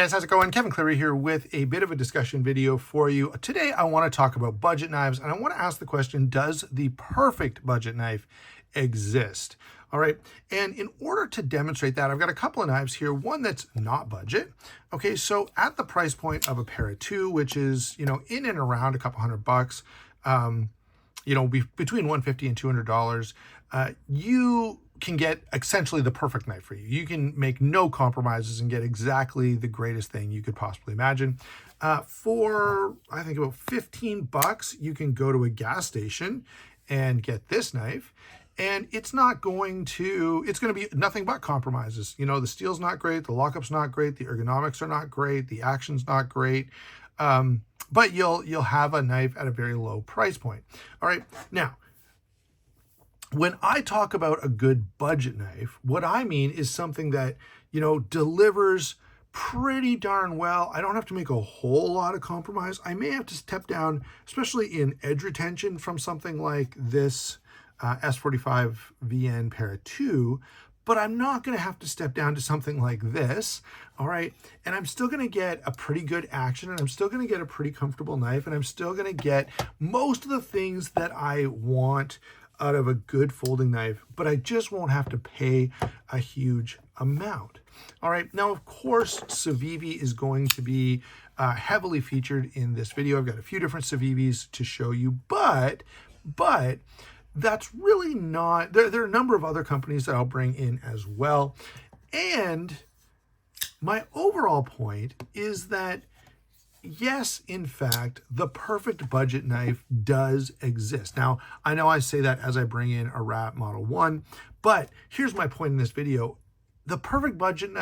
guys, how's it going? Kevin Cleary here with a bit of a discussion video for you. Today I want to talk about budget knives, and I want to ask the question, does the perfect budget knife exist? All right, and in order to demonstrate that, I've got a couple of knives here, one that's not budget. Okay, so at the price point of a pair of two, which is, in and around a couple $100, between $150 and $200, you can get essentially the perfect knife for you. You can make no compromises and get exactly the greatest thing you could possibly imagine. For, I think, about $15, you can go to a gas station and get this knife. And it's going to be nothing but compromises. The steel's not great, the lockup's not great, the ergonomics are not great, the action's not great. But you'll have a knife at a very low price point. All right, now, when I talk about a good budget knife, what I mean is something that, delivers pretty darn well. I don't have to make a whole lot of compromise. I may have to step down, especially in edge retention, from something like this S45 VN Para 2, but I'm not going to have to step down to something like this, all right? And I'm still going to get a pretty good action, and I'm still going to get a pretty comfortable knife, and I'm still going to get most of the things that I want out of a good folding knife, but I just won't have to pay a huge amount. All right, now, of course, Civivi is going to be heavily featured in this video. I've got a few different Civivis to show you, but that's really not, there are a number of other companies that I'll bring in as well. And my overall point is that, yes, in fact, the perfect budget knife does exist. Now, I know I say that as I bring in a Rat Model 1, but here's my point in this video. The perfect budget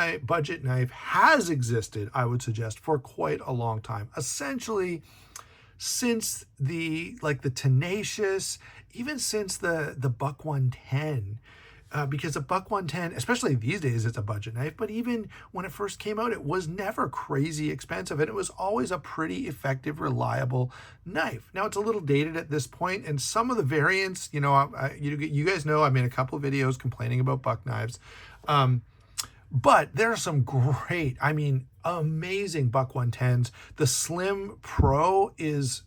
knife has existed, I would suggest, for quite a long time. Essentially, since the Tenacious, even since the Buck 110, because a Buck 110, especially these days, it's a budget knife, but even when it first came out, it was never crazy expensive, and it was always a pretty effective, reliable knife. Now, it's a little dated at this point, and some of the variants, you guys know I made a couple of videos complaining about Buck knives, but there are some great, amazing Buck 110s. The Slim Pro is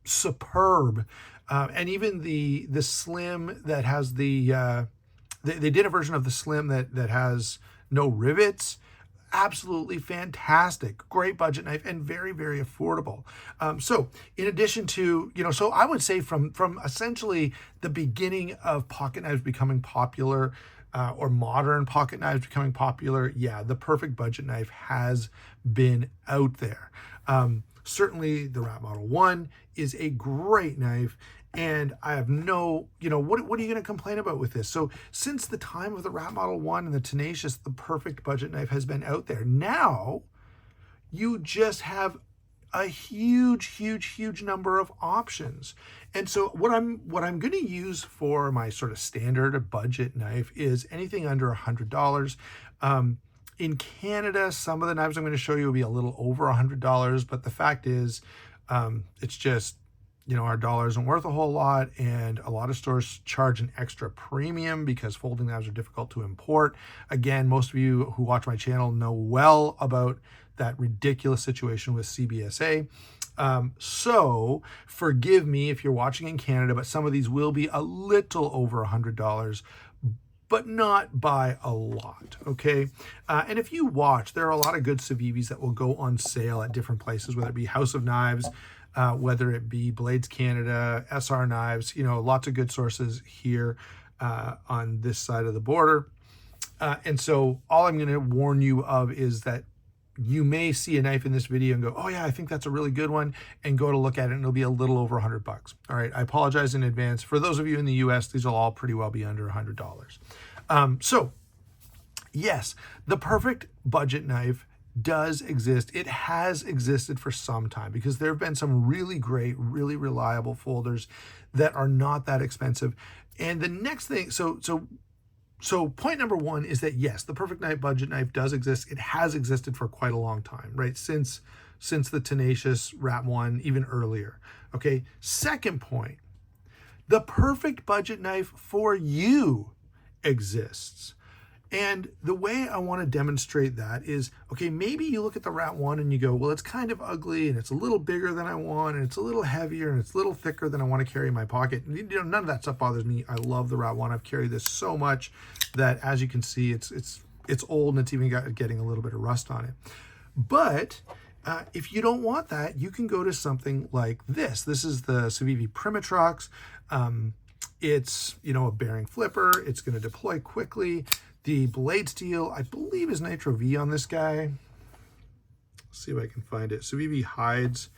superb. And even the Slim that has they did a version of the Slim that has no rivets. Absolutely fantastic. Great budget knife and very, very affordable. So in addition to, so I would say from essentially the beginning of pocket knives becoming popular, or modern pocket knives becoming popular, yeah, the perfect budget knife has been out there. Certainly the Rat Model 1 is a great knife, and I have no, what are you going to complain about with this? So since the time of the Rat Model 1 and the Tenacious, the perfect budget knife has been out there. Now, you just have a huge number of options. And so what I'm going to use for my sort of standard budget knife is anything under $100. In Canada, some of the knives I'm going to show you will be a little over $100, but the fact is, it's just, our dollar isn't worth a whole lot, and a lot of stores charge an extra premium because folding knives are difficult to import. Again, most of you who watch my channel know well about that ridiculous situation with CBSA. So forgive me if you're watching in Canada, but some of these will be a little over $100, but not by a lot, okay? And if you watch, there are a lot of good Civivis that will go on sale at different places, whether it be House of Knives, whether it be Blades Canada, SR Knives, lots of good sources here on this side of the border. And so all I'm going to warn you of is that you may see a knife in this video and go, oh yeah, I think that's a really good one, and go to look at it and it'll be a little over $100. All right, I apologize in advance. For those of you in the US, these will all pretty well be under $100. So yes, the perfect budget knife does exist. It has existed for some time because there have been some really great, really reliable folders that are not that expensive. And the next thing, so point number one is that yes, the perfect budget knife does exist. It has existed for quite a long time, right? Since the Tenacious Rat 1, even earlier. Okay. Second point, the perfect budget knife for you exists. And the way I want to demonstrate that is, okay, maybe you look at the Rat 1 and you go, well, it's kind of ugly and it's a little bigger than I want and it's a little heavier and it's a little thicker than I want to carry in my pocket. And, you know, none of that stuff bothers me. I love the Rat 1. I've carried this so much that, as you can see, it's old and it's even getting a little bit of rust on it. But if you don't want that, you can go to something like this. This is the Civivi Primitrox. It's, you know, a bearing flipper. It's going to deploy quickly. The blade steel, I believe, is Nitro V on this guy. Let's see if I can find it. Civivi hides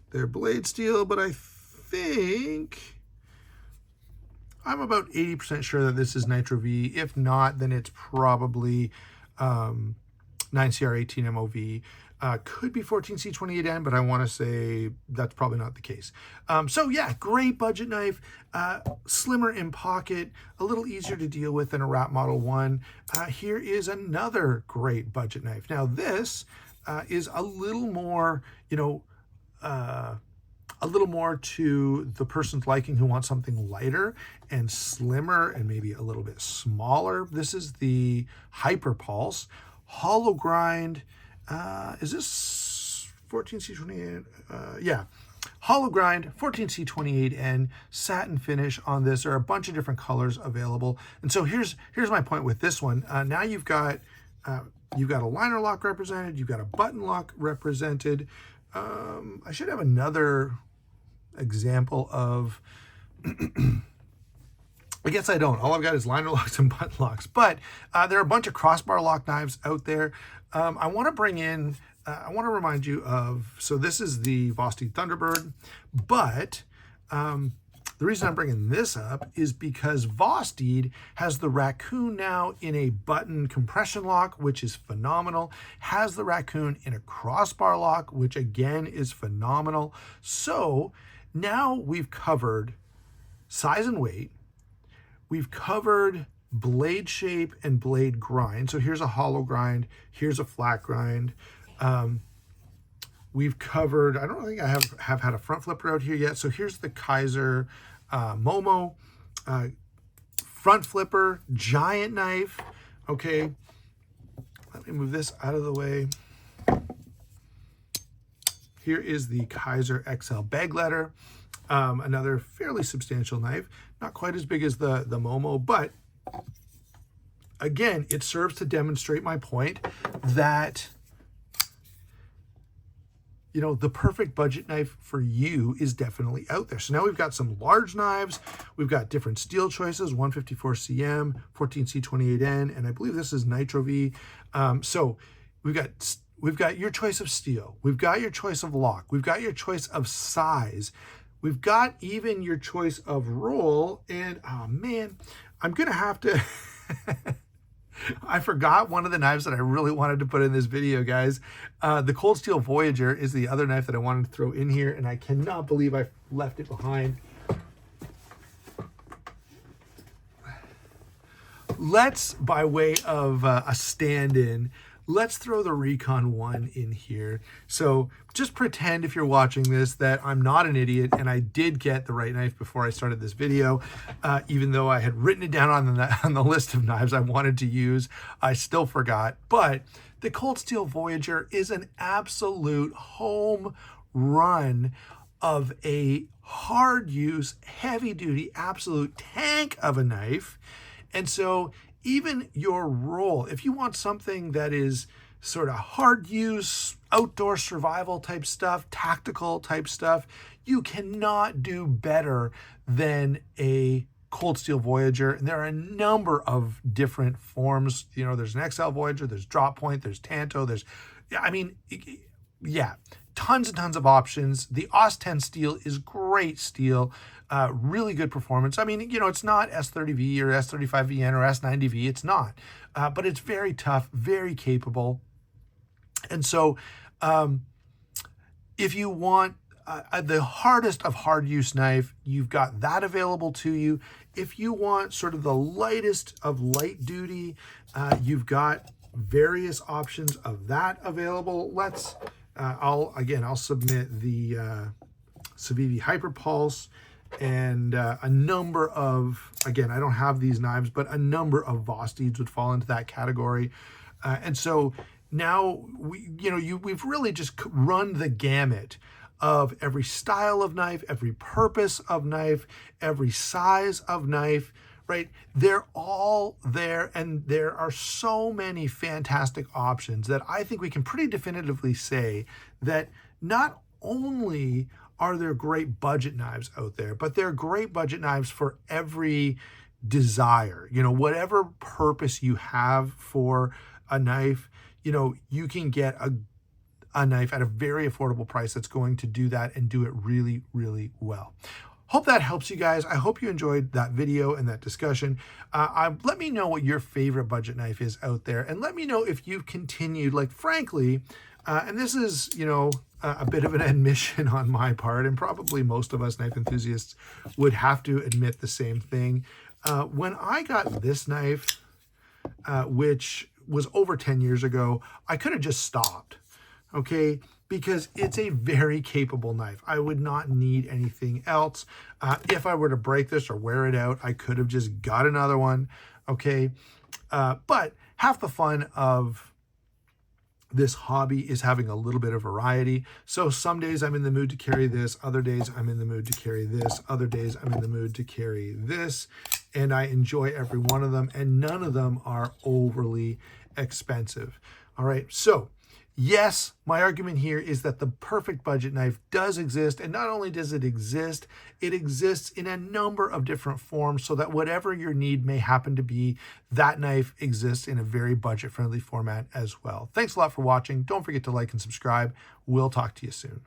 their blade steel, but I think I'm about 80% sure that this is Nitro V. If not, then it's probably 9CR18 MOV. Could be 14C28N, but I want to say that's probably not the case. So yeah, great budget knife, slimmer in pocket, a little easier to deal with than a Rat Model 1. Here is another great budget knife. Now this is a little more, you know, a little more to the person's liking who wants something lighter and slimmer and maybe a little bit smaller. This is the Hyperpulse hollow grind. Is this 14C28? Yeah, hollow grind, 14C28N, satin finish on this. There are a bunch of different colors available. And so here's my point with this one. Now you've got a liner lock represented. You've got a button lock represented. I should have another example of, I guess I don't. All I've got is liner locks and button locks, but there are a bunch of crossbar lock knives out there. I want to bring in, I want to remind you of, so this is the Vosteed Thunderbird, but the reason I'm bringing this up is because Vosteed has the Raccoon now in a button compression lock, which is phenomenal, has the Raccoon in a crossbar lock, which again is phenomenal. So now we've covered size and weight, we've covered blade shape and blade grind. So here's a hollow grind, here's a flat grind. We've covered, I don't think I have had a front flipper out here yet. So here's the Kizer Momo front flipper, giant knife. Okay, let me move this out of the way. Here is the Kizer XL bag letter, another fairly substantial knife, not quite as big as the Momo, but again, it serves to demonstrate my point that, you know, the perfect budget knife for you is definitely out there. So now we've got some large knives. We've got different steel choices, 154CM, 14C28N, and I believe this is Nitro V. So we've got your choice of steel. We've got your choice of lock. We've got your choice of size. We've got even your choice of roll. And oh man, I'm going to have to, I forgot one of the knives that I really wanted to put in this video, guys. The Cold Steel Voyager is the other knife that I wanted to throw in here, and I cannot believe I left it behind. Let's, by way of a stand-in, let's throw the Recon 1 in here. So just pretend, if you're watching this, that I'm not an idiot and I did get the right knife before I started this video. Even though I had written it down on the list of knives I wanted to use, I still forgot. But the Cold Steel Voyager is an absolute home run of a hard use, heavy duty, absolute tank of a knife. And so even your roll, if you want something that is sort of hard use, outdoor survival type stuff, tactical type stuff, you cannot do better than a Cold Steel Voyager. And there are a number of different forms. You know, there's an XL Voyager, there's Drop Point, there's Tanto, there's, I mean, yeah, tons and tons of options. The AUS-10 steel is great steel. Really good performance. I mean, you know, it's not S30V or S35VN or S90V. It's not. But it's very tough, very capable. And so if you want the hardest of hard use knife, you've got that available to you. If you want sort of the lightest of light duty, you've got various options of that available. Let's, I'll submit the Civivi Hyperpulse and a number of, again, I don't have these knives, but a number of Voss Deeds would fall into that category. And so now we've really just run the gamut of every style of knife, every purpose of knife, every size of knife, right? They're all there, and there are so many fantastic options that I think we can pretty definitively say that not only are there great budget knives out there, but they're great budget knives for every desire. Whatever purpose you have for a knife, you can get a knife at a very affordable price that's going to do that and do it really, really well. Hope that helps you guys. I hope you enjoyed that video and that discussion. Let me know what your favorite budget knife is out there, and let me know if you've continued, like, frankly, and this is, a bit of an admission on my part, and probably most of us knife enthusiasts would have to admit the same thing. When I got this knife, which was over 10 years ago, I could have just stopped, okay? Because it's a very capable knife. I would not need anything else. If I were to break this or wear it out, I could have just got another one, okay? But half the fun of this hobby is having a little bit of variety. So some days I'm in the mood to carry this, other days I'm in the mood to carry this, other days I'm in the mood to carry this, and I enjoy every one of them, and none of them are overly expensive. All right, so yes, my argument here is that the perfect budget knife does exist, and not only does it exist in a number of different forms, so that whatever your need may happen to be, that knife exists in a very budget-friendly format as well. Thanks a lot for watching. Don't forget to like and subscribe. We'll talk to you soon.